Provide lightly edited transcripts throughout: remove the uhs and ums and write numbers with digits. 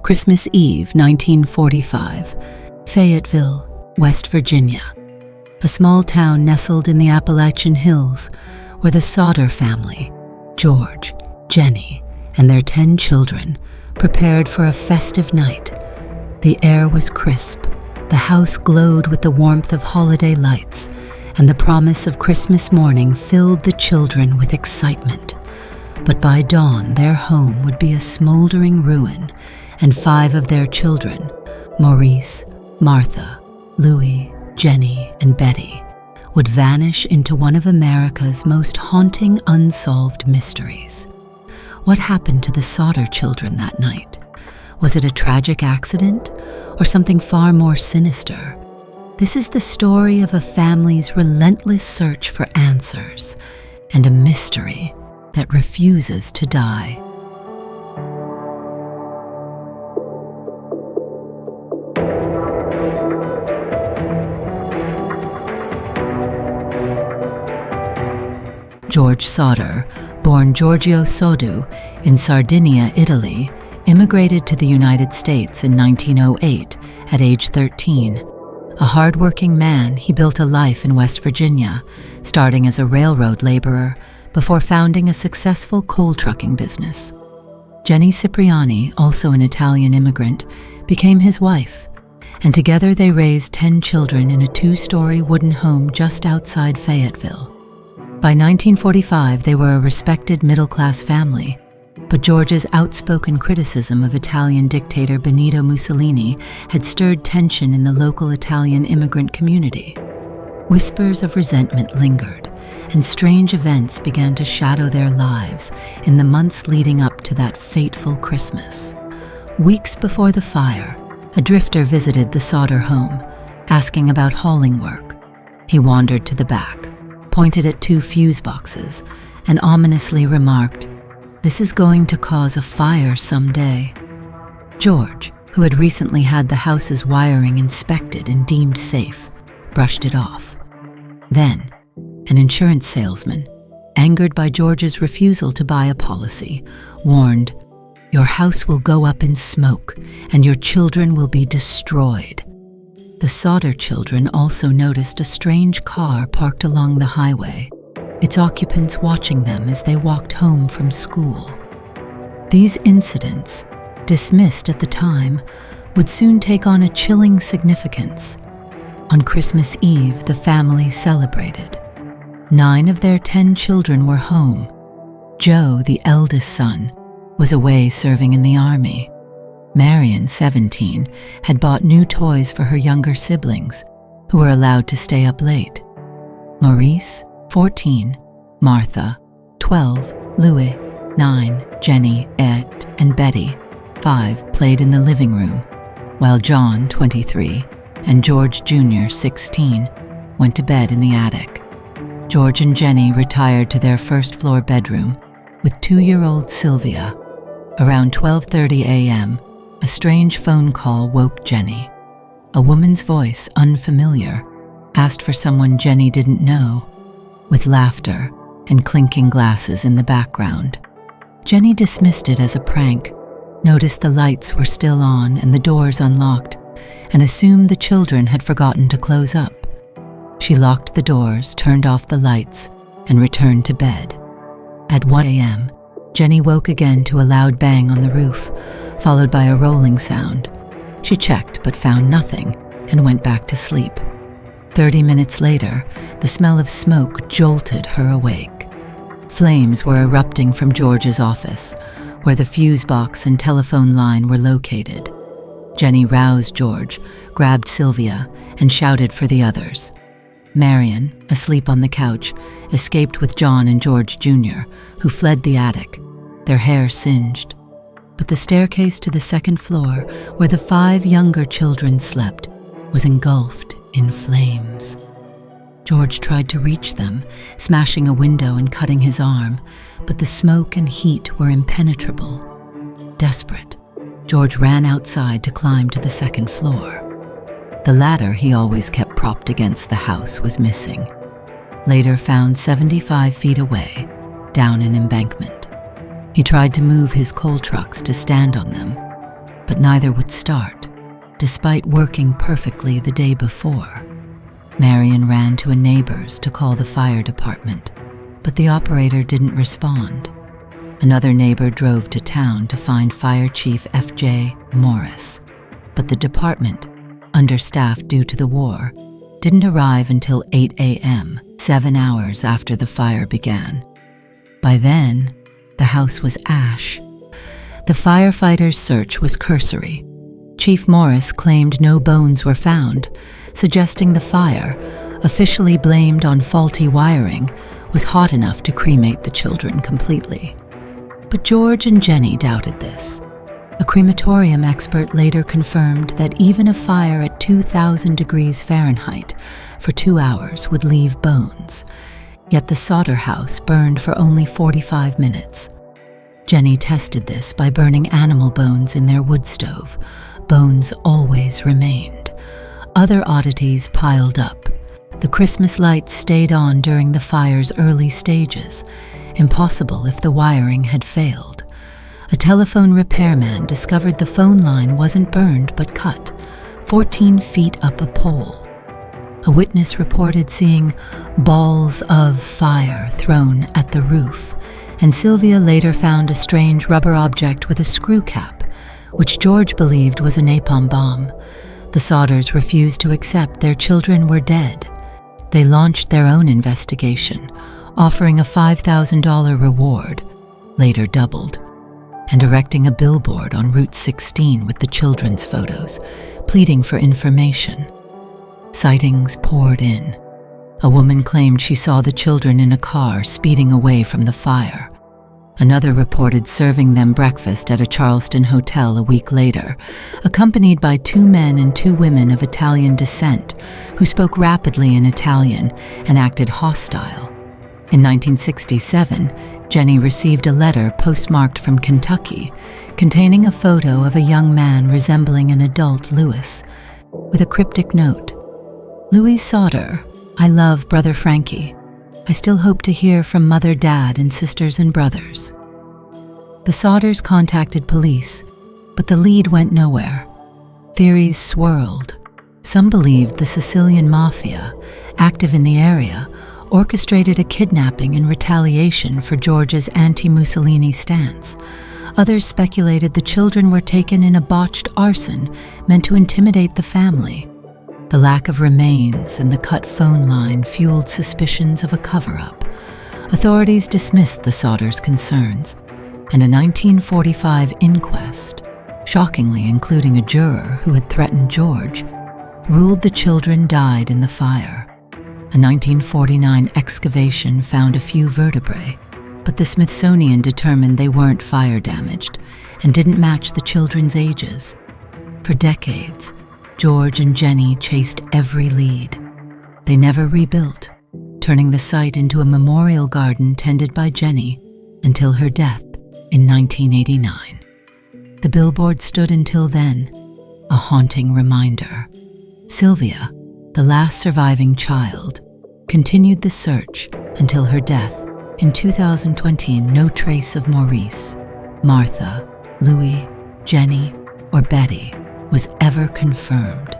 Christmas Eve, 1945, Fayetteville, West Virginia. A small town nestled in the Appalachian Hills where the Sodder family, George, Jenny, and their 10 children, prepared for a festive night. The air was crisp, the house glowed with the warmth of holiday lights, and the promise of Christmas morning filled the children with excitement. But by dawn, their home would be a smoldering ruin, and 5 of their children, Maurice, Martha, Louis, Jenny, and Betty, would vanish into one of America's most haunting unsolved mysteries. What happened to the Sodder children that night? Was it a tragic accident or something far more sinister? This is the story of a family's relentless search for answers and a mystery that refuses to die. George Sodder, born Giorgio Soddu in Sardinia, Italy, immigrated to the United States in 1908 at age 13. A hard-working man, he built a life in West Virginia, starting as a railroad laborer before founding a successful coal trucking business. Jenny Cipriani, also an Italian immigrant, became his wife, and together they raised 10 children in a 2-story wooden home just outside Fayetteville. By 1945, they were a respected middle-class family, but George's outspoken criticism of Italian dictator Benito Mussolini had stirred tension in the local Italian immigrant community. Whispers of resentment lingered, and strange events began to shadow their lives in the months leading up to that fateful Christmas. Weeks before the fire, a drifter visited the Sodder home, asking about hauling work. He wandered to the back, pointed at 2 fuse boxes, and ominously remarked, "This is going to cause a fire someday." George, who had recently had the house's wiring inspected and deemed safe, brushed it off. Then, an insurance salesman, angered by George's refusal to buy a policy, warned, "Your house will go up in smoke, and your children will be destroyed." The Sodder children also noticed a strange car parked along the highway, its occupants watching them as they walked home from school. These incidents, dismissed at the time, would soon take on a chilling significance. On Christmas Eve, the family celebrated. 9 of their 10 children were home. Joe, the eldest son, was away serving in the army. Marion, 17, had bought new toys for her younger siblings, who were allowed to stay up late. Maurice, 14, Martha, 12, Louis, 9, Jenny, Ed, and Betty, 5, played in the living room, while John, 23, and George Jr., 16, went to bed in the attic. George and Jenny retired to their first-floor bedroom with 2-year-old Sylvia. Around 12:30 a.m., a strange phone call woke Jenny. A woman's voice, unfamiliar, asked for someone Jenny didn't know, with laughter and clinking glasses in the background. Jenny dismissed it as a prank, noticed the lights were still on and the doors unlocked, and assumed the children had forgotten to close up. She locked the doors, turned off the lights, and returned to bed. At 1 a.m., Jenny woke again to a loud bang on the roof, followed by a rolling sound. She checked but found nothing and went back to sleep. 30 minutes later, the smell of smoke jolted her awake. Flames were erupting from George's office, where the fuse box and telephone line were located. Jenny roused George, grabbed Sylvia, and shouted for the others. Marion, asleep on the couch, escaped with John and George Jr., who fled the attic, their hair singed. But the staircase to the second floor, where the 5 younger children slept, was engulfed in flames. George tried to reach them, smashing a window and cutting his arm, but the smoke and heat were impenetrable. Desperate, George ran outside to climb to the second floor. The ladder he always kept propped against the house was missing, later found 75 feet away, down an embankment. He tried to move his coal trucks to stand on them, but neither would start, despite working perfectly the day before. Marion ran to a neighbor's to call the fire department, but the operator didn't respond. Another neighbor drove to town to find Fire Chief F.J. Morris, but the department, understaffed due to the war, didn't arrive until 8 a.m., 7 hours after the fire began. By then, the house was ash. The firefighters' search was cursory. Chief Morris claimed no bones were found, suggesting the fire, officially blamed on faulty wiring, was hot enough to cremate the children completely. But George and Jenny doubted this. A crematorium expert later confirmed that even a fire at 2,000 degrees Fahrenheit for 2 hours would leave bones, yet the Sodder house burned for only 45 minutes. Jenny tested this by burning animal bones in their wood stove. Bones always remained. Other oddities piled up. The Christmas lights stayed on during the fire's early stages, impossible if the wiring had failed. A telephone repairman discovered the phone line wasn't burned but cut, 14 feet up a pole. A witness reported seeing balls of fire thrown at the roof, and Sylvia later found a strange rubber object with a screw cap, which George believed was a napalm bomb. The Sodders refused to accept their children were dead. They launched their own investigation, offering a $5,000 reward, later doubled, and erecting a billboard on Route 16 with the children's photos, pleading for information. Sightings poured in. A woman claimed she saw the children in a car speeding away from the fire. Another reported serving them breakfast at a Charleston hotel a week later, accompanied by 2 men and 2 women of Italian descent who spoke rapidly in Italian and acted hostile. In 1967, Jenny received a letter postmarked from Kentucky containing a photo of a young man resembling an adult Louis, with a cryptic note: "Louis Sodder, I love Brother Frankie. I still hope to hear from Mother, Dad, and sisters and brothers." The Sodders contacted police, but the lead went nowhere. Theories swirled. Some believed the Sicilian mafia, active in the area, orchestrated a kidnapping in retaliation for George's anti-Mussolini stance. Others speculated the children were taken in a botched arson meant to intimidate the family. The lack of remains and the cut phone line fueled suspicions of a cover-up. Authorities dismissed the Sodders' concerns, and a 1945 inquest, shockingly including a juror who had threatened George, ruled the children died in the fire. A 1949 excavation found a few vertebrae, but the Smithsonian determined they weren't fire-damaged and didn't match the children's ages. For decades, George and Jenny chased every lead. They never rebuilt, turning the site into a memorial garden tended by Jenny until her death in 1989. The billboard stood until then, a haunting reminder. Sylvia, the last surviving child, continued the search until her death in 2020. No trace of Maurice, Martha, Louis, Jenny, or Betty was ever confirmed.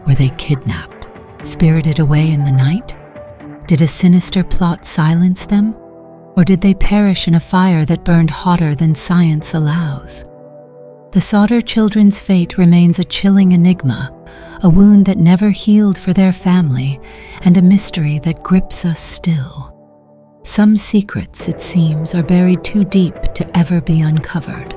Were they kidnapped, spirited away in the night? Did a sinister plot silence them? Or did they perish in a fire that burned hotter than science allows? The Sodder children's fate remains a chilling enigma, a wound that never healed for their family, and a mystery that grips us still. Some secrets, it seems, are buried too deep to ever be uncovered.